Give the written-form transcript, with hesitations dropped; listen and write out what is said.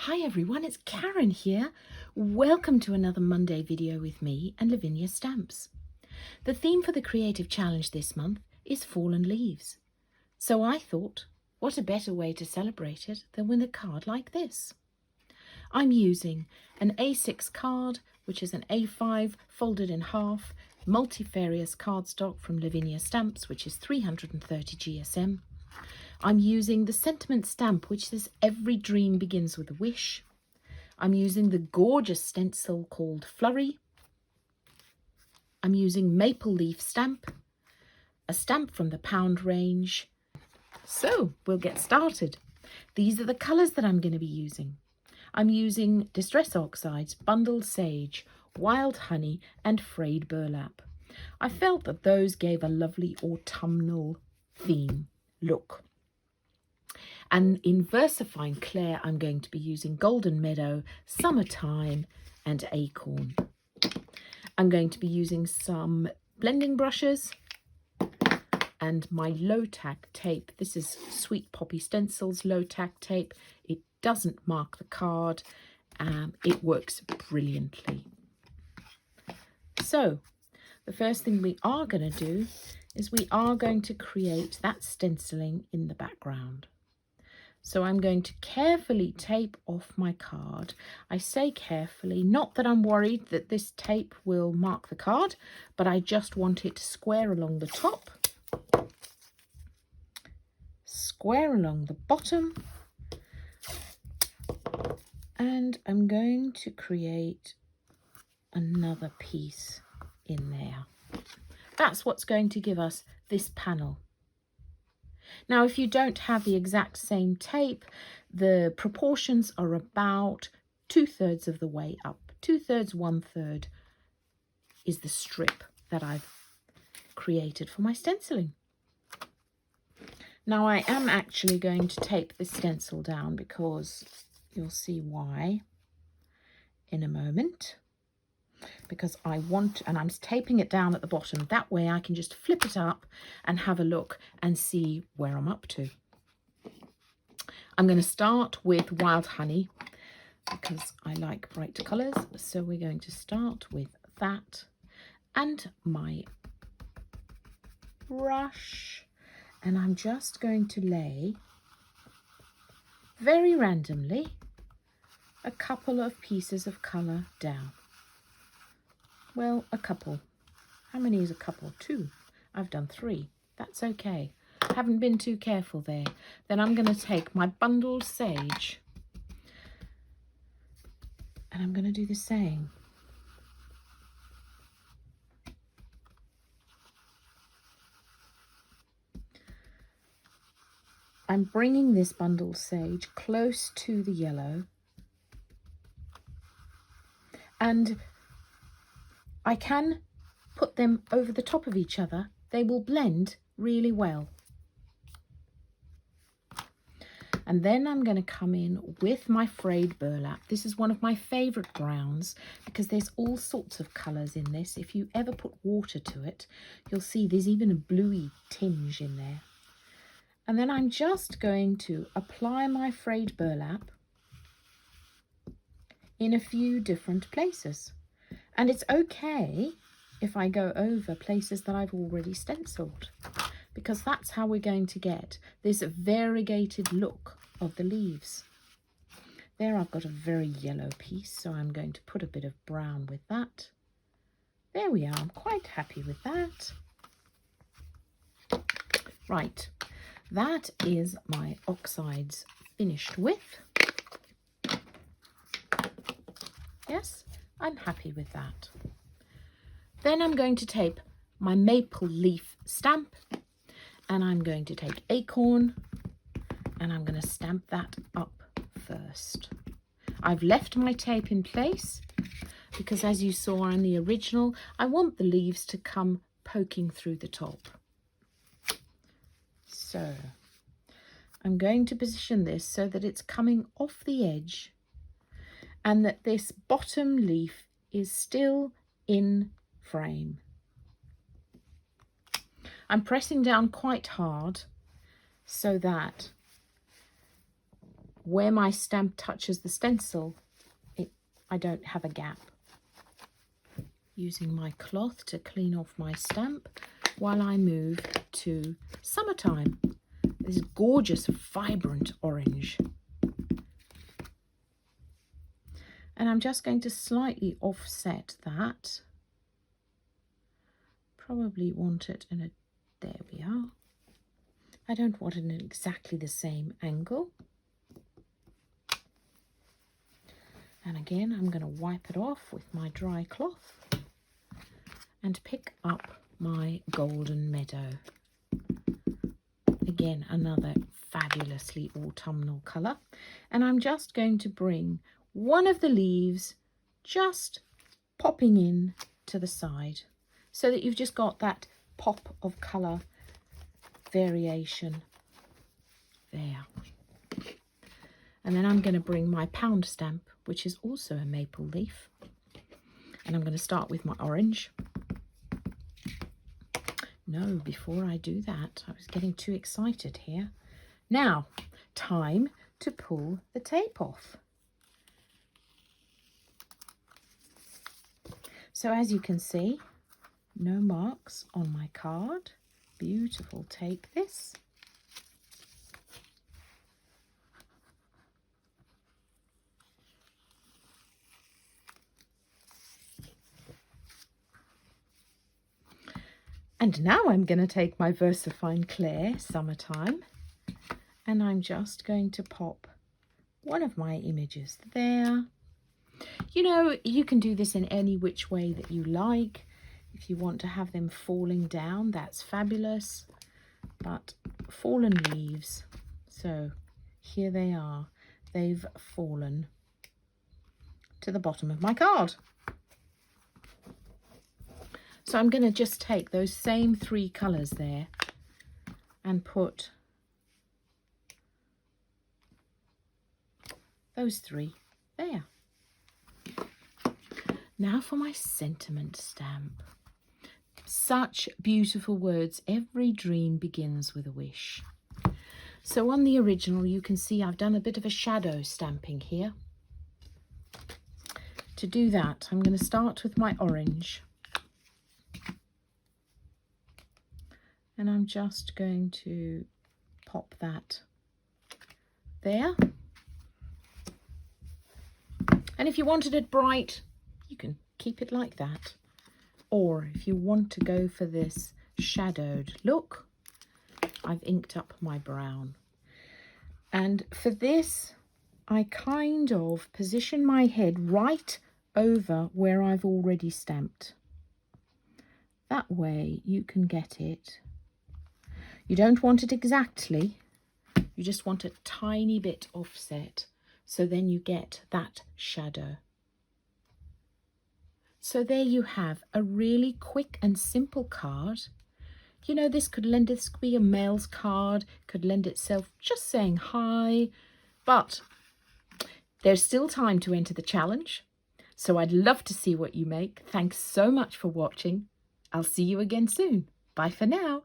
Hi everyone, it's Karen here. Welcome to another Monday video with me and Lavinia Stamps. The theme for the Creative Challenge this month is fallen leaves. So I thought, what a better way to celebrate it than with a card like this. I'm using an A6 card, which is an A5 folded in half, multifarious cardstock from Lavinia Stamps, which is 330 GSM. I'm using the sentiment stamp, which says every dream begins with a wish. I'm using the gorgeous stencil called Flurry. I'm using maple leaf stamp, a stamp from the pound range. So we'll get started. These are the colours that I'm going to be using. I'm using Distress Oxides, Bundled Sage, Wild Honey and Frayed Burlap. I felt that those gave a lovely autumnal theme look. And in VersaFine Clair, I'm going to be using Golden Meadow, Summertime and Acorn. I'm going to be using some blending brushes and my low tack tape. This is Sweet Poppy Stencils low tack tape. It doesn't mark the card. It works brilliantly. So the first thing we are going to do is we are going to create that stenciling in the background. So I'm going to carefully tape off my card. I say carefully, not that I'm worried that this tape will mark the card, but I just want it square along the top, square along the bottom, and I'm going to create another piece in there. That's what's going to give us this panel. Now, if you don't have the exact same tape, the proportions are about 2/3 of the way up. 2/3, 1/3 is the strip that I've created for my stenciling. Now, I am actually going to tape this stencil down because you'll see why in a moment. Because I want, and I'm taping it down at the bottom. That way I can just flip it up and have a look and see where I'm up to. I'm going to start with Wild Honey because I like bright colours. So we're going to start with that and my brush. And I'm just going to lay very randomly a couple of pieces of colour down. Well, a couple. How many is a couple? 2. I've done 3. That's okay. Haven't been too careful there. Then I'm going to take my bundled sage and I'm going to do the same. I'm bringing this bundled sage close to the yellow, and I can put them over the top of each other. They will blend really well. And then I'm going to come in with my Frayed Burlap. This is one of my favourite browns because there's all sorts of colours in this. If you ever put water to it, you'll see there's even a bluey tinge in there. And then I'm just going to apply my Frayed Burlap in a few different places. And it's okay if I go over places that I've already stenciled, because that's how we're going to get this variegated look of the leaves. There I've got a very yellow piece, so I'm going to put a bit of brown with that. There we are, I'm quite happy with that. Right, that is my oxides finished with. Yes? I'm happy with that. Then I'm going to tape my maple leaf stamp and I'm going to take Acorn and I'm going to stamp that up first. I've left my tape in place because, as you saw in the original, I want the leaves to come poking through the top. So I'm going to position this so that it's coming off the edge and that this bottom leaf is still in frame. I'm pressing down quite hard so that where my stamp touches the stencil, I don't have a gap. Using my cloth to clean off my stamp while I move to summertime. This gorgeous, vibrant orange. And I'm just going to slightly offset that. Probably want it in a, there we are. I don't want it in exactly the same angle. And again, I'm going to wipe it off with my dry cloth and pick up my golden meadow. Again, another fabulously autumnal colour. And I'm just going to bring one of the leaves just popping in to the side so that you've just got that pop of colour variation there. And then I'm going to bring my pound stamp, which is also a maple leaf. And I'm going to start with my orange. No, before I do that, I was getting too excited here. Now, time to pull the tape off. So as you can see, no marks on my card. Beautiful tape this. And now I'm going to take my VersaFine Clair Summertime, and I'm just going to pop one of my images there. You know, you can do this in any which way that you like. If you want to have them falling down, that's fabulous. But fallen leaves, so here they are. They've fallen to the bottom of my card. So I'm going to just take those same three colours there and put those three there. Now for my sentiment stamp. Such beautiful words. Every dream begins with a wish. So on the original, you can see I've done a bit of a shadow stamping here. To do that, I'm going to start with my orange. And I'm just going to pop that there. And if you wanted it bright, you can keep it like that. Or if you want to go for this shadowed look, I've inked up my brown. And for this, I kind of position my head right over where I've already stamped. That way you can get it. You don't want it exactly, you just want a tiny bit offset, so then you get that shadow. So there you have a really quick and simple card. You know, this could be a mail's card, could lend itself just saying hi, but there's still time to enter the challenge. So I'd love to see what you make. Thanks so much for watching. I'll see you again soon. Bye for now.